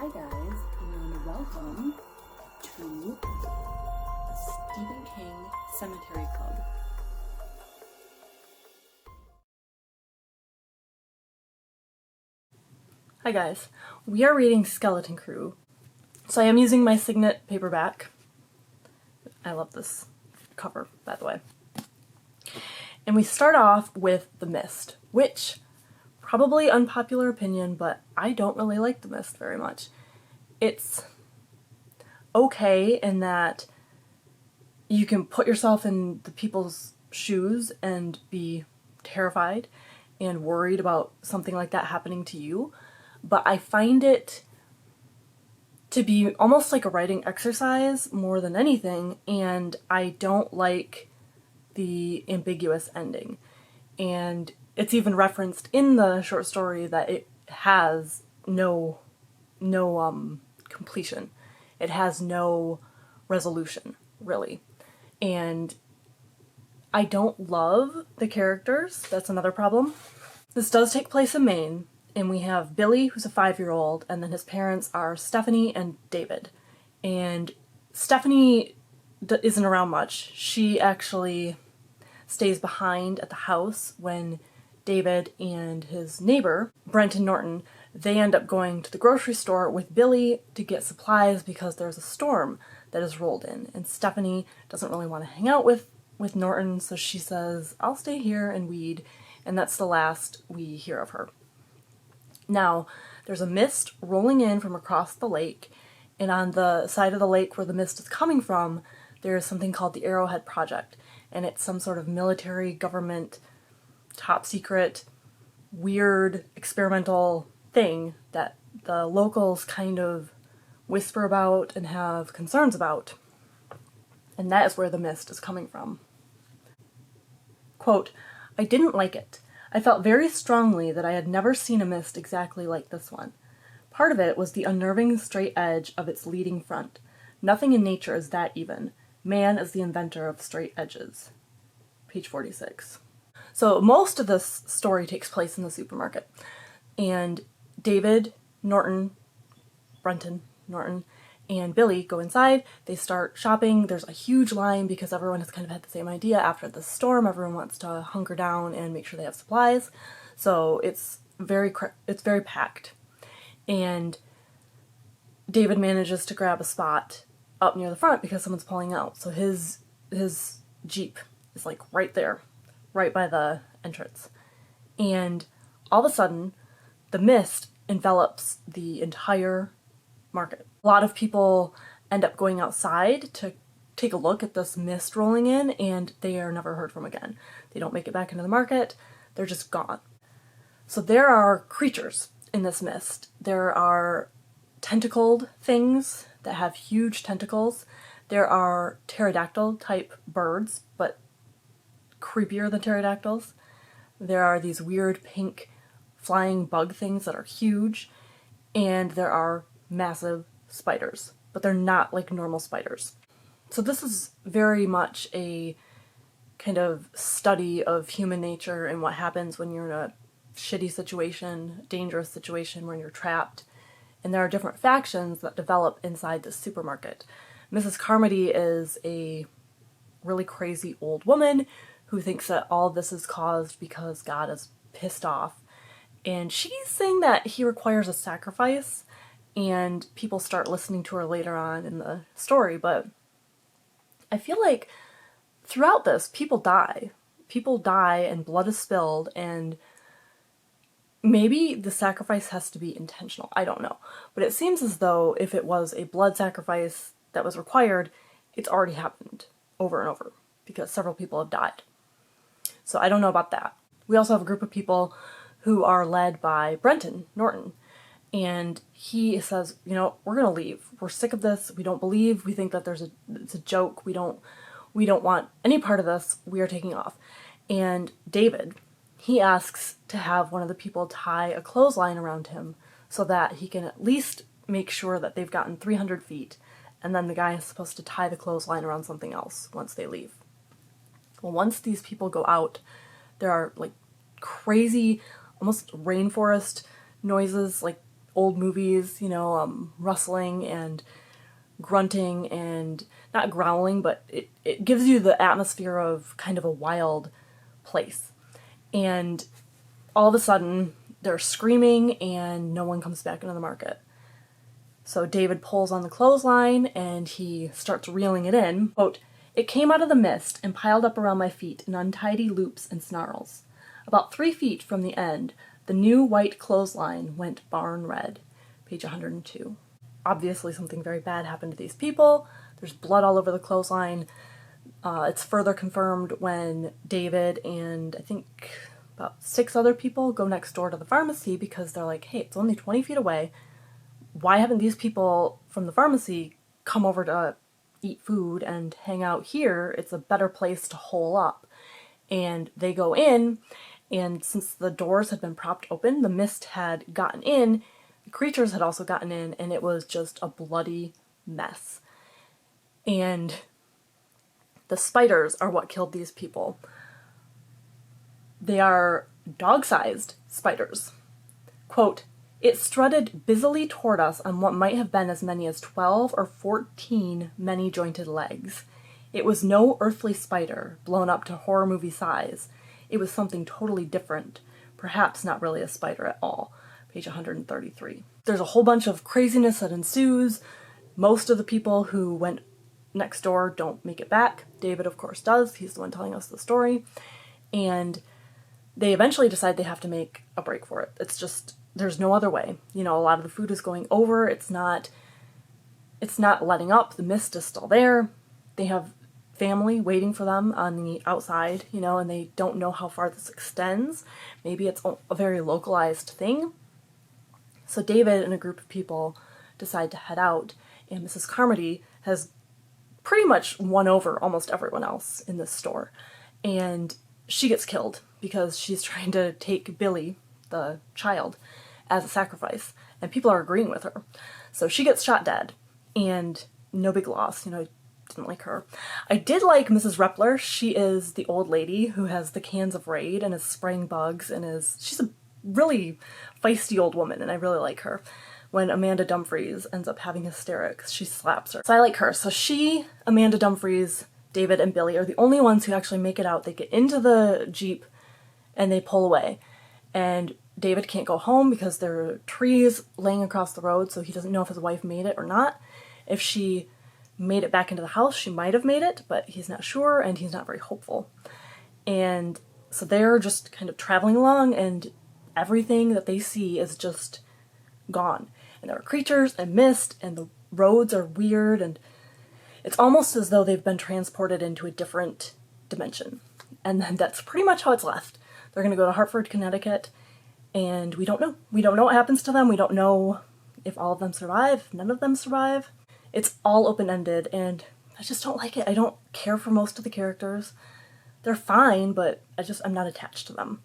Hi guys, and welcome to the Stephen King Sematary Club. Hi guys, we are reading Skeleton Crew. So I am using my Signet paperback. I love this cover, by the way. And we start off with The Mist, which, probably unpopular opinion, but I don't really like The Mist very much. It's okay in that you can put yourself in the people's shoes and be terrified and worried about something like that happening to you, but I find it to be almost like a writing exercise more than anything, and I don't like the ambiguous ending. And it's even referenced in the short story that it has no completion. It has no resolution, really. And I don't love the characters. That's another problem. This does take place in Maine, and we have Billy, who's a 5-year-old, and then his parents are Stephanie and David. And Stephanie isn't around much. She actually stays behind at the house when David and his neighbor, Brenton Norton, they end up going to the grocery store with Billy to get supplies because there's a storm that has rolled in. And Stephanie doesn't really want to hang out with Norton, so she says, I'll stay here and weed. And that's the last we hear of her. Now, there's a mist rolling in from across the lake, and on the side of the lake where the mist is coming from, there's something called the Arrowhead Project, and it's some sort of military, government, top secret, weird, experimental thing that the locals kind of whisper about and have concerns about. And that is where the mist is coming from. Quote, I didn't like it. I felt very strongly that I had never seen a mist exactly like this one. Part of it was the unnerving straight edge of its leading front. Nothing in nature is that even. Man is the inventor of straight edges. Page 46. So most of this story takes place in the supermarket. And David, Brenton Norton, and Billy go inside. They start shopping. There's a huge line because everyone has kind of had the same idea. After the storm, everyone wants to hunker down and make sure they have supplies. So it's very packed. And David manages to grab a spot up near the front because someone's pulling out. So his Jeep is like right there, right by the entrance. And all of a sudden, the mist envelops the entire market. A lot of people end up going outside to take a look at this mist rolling in, and they are never heard from again. They don't make it back into the market. They're just gone. So there are creatures in this mist. There are tentacled things that have huge tentacles. There are pterodactyl type birds, but creepier than pterodactyls. There are these weird pink flying bug things that are huge, and there are massive spiders, but they're not like normal spiders. So this is very much a kind of study of human nature and what happens when you're in a shitty situation, dangerous situation, when you're trapped. And there are different factions that develop inside the supermarket. Mrs. Carmody is a really crazy old woman who thinks that all of this is caused because God is pissed off. And she's saying that he requires a sacrifice, and people start listening to her later on in the story. But I feel like throughout this, people die. People die and blood is spilled, and maybe the sacrifice has to be intentional. I don't know. But it seems as though if it was a blood sacrifice that was required, it's already happened over and over because several people have died. So I don't know about that. We also have a group of people who are led by Brenton Norton. And he says, you know, we're going to leave. We're sick of this. We don't believe. We think that it's a joke. We don't want any part of this. We are taking off. And David, he asks to have one of the people tie a clothesline around him so that he can at least make sure that they've gotten 300 feet. And then the guy is supposed to tie the clothesline around something else once they leave. Well, once these people go out, there are like crazy, almost rainforest noises, like old movies, rustling and grunting and not growling, but it gives you the atmosphere of kind of a wild place. And all of a sudden, they're screaming and no one comes back into the market. So David pulls on the clothesline and he starts reeling it in. Quote, "It came out of the mist and piled up around my feet in untidy loops and snarls. About 3 feet from the end, the new white clothesline went barn red." Page 102. Obviously something very bad happened to these people. There's blood all over the clothesline. It's further confirmed when David and I think about 6 other people go next door to the pharmacy because they're like, hey, it's only 20 feet away. Why haven't these people from the pharmacy come over to eat food and hang out here? It's a better place to hole up. And they go in, and since the doors had been propped open, the mist had gotten in, the creatures had also gotten in, and it was just a bloody mess. And the spiders are what killed these people. They are dog-sized spiders. Quote, "It strutted busily toward us on what might have been as many as 12 or 14 many-jointed legs. It was no earthly spider, blown up to horror movie size. It was something totally different, perhaps not really a spider at all." Page 133. There's a whole bunch of craziness that ensues. Most of the people who went next door don't make it back. David, of course, does. He's the one telling us the story. And they eventually decide they have to make a break for it. It's just, there's no other way. A lot of the food is going over. It's not letting up. The mist is still there. They have family waiting for them on the outside, and they don't know how far this extends. Maybe it's a very localized thing. So David and a group of people decide to head out, and Mrs. Carmody has pretty much won over almost everyone else in this store. And she gets killed because she's trying to take Billy, the child, as a sacrifice, and people are agreeing with her. So she gets shot dead, and no big loss, I didn't like her. I did like Mrs. Repler. She is the old lady who has the cans of Raid and is spraying bugs and she's a really feisty old woman, and I really like her. When Amanda Dumfries ends up having hysterics, she slaps her. So I like her. So she, Amanda Dumfries, David, and Billy are the only ones who actually make it out. They get into the Jeep and they pull away. And David can't go home because there are trees laying across the road, so he doesn't know if his wife made it or not. If she made it back into the house, she might have made it, but he's not sure, and he's not very hopeful. And so they're just kind of traveling along, and everything that they see is just gone. And there are creatures and mist, and the roads are weird, and it's almost as though they've been transported into a different dimension. And then that's pretty much how it's left. They're going to go to Hartford, Connecticut, and we don't know. We don't know what happens to them. We don't know if all of them survive, if none of them survive. It's all open-ended, and I just don't like it. I don't care for most of the characters. They're fine, but I'm not attached to them.